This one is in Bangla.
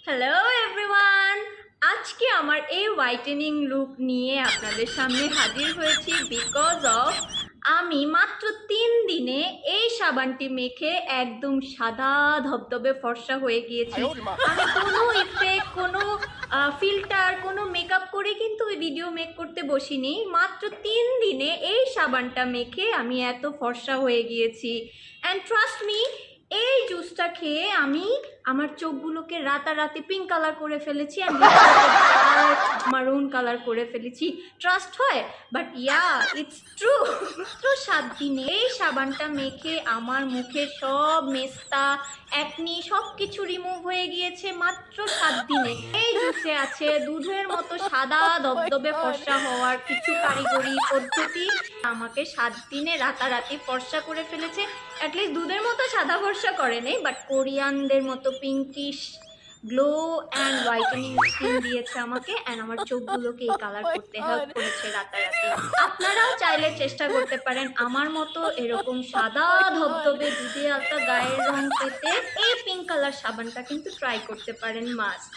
হ্যালো এভরিওয়ান, আজকে আমার এই হোয়াইটেনিং লুক নিয়ে আপনাদের সামনে হাজির হয়েছি বিকজ অফ আমি মাত্র 3 দিনে এই সাবানটি মেখে একদম সাদা ধবধবে ফর্সা হয়ে গিয়েছি। আমি কোনো ইফেক্ট, কোনো ফিল্টার, কোনো মেকআপ করে কিন্তু ওই ভিডিও মেক করতে বসিনি। মাত্র 3 দিনে এই সাবানটা মেখে আমি এত ফর্সা হয়ে গিয়েছি। অ্যান্ড ট্রাস্ট মি, এই জুসটা খেয়ে আমি আমার চোখগুলোকে রাতারাতি পিঙ্ক কালার করে ফেলেছি, আর মারুন কালার করে ফেলেছি। ট্রাস্ট হয়? But yeah, it's true. তো 7 দিনে এই সাবানটা মেখে আমার মুখের সব মেস্তা, একনি সব কিছু রিমুভ হয়ে গিয়েছে মাত্র 7 দিনে। এই জুসে আছে দুধের মতো সাদা ধবধবে ফর্সা হওয়ার কিছু কারিগরি পদ্ধতি। আমাকে 7 দিনে রাতারাতি ফর্সা করে ফেলেছে। অ্যাটলিস্ট দুধের মতো সাদা ফর্সা করে নেই, বাট কোরিয়ানদের মতো pinkish glow and whitening skin দিয়েছে আমাকে, অ্যান্ড আমার চোখগুলোকে এই কালার করতে হেল্প করেছে রাতারাতি। আপনারাও চাইলে চেষ্টা করতে পারেন আমার মতো এরকম সাদা ধবধবে দুধে আলতা গায়ের রং পেতে। এই পিঙ্ক কালার সাবানটা কিন্তু ট্রাই করতে পারেন, মাস্ট।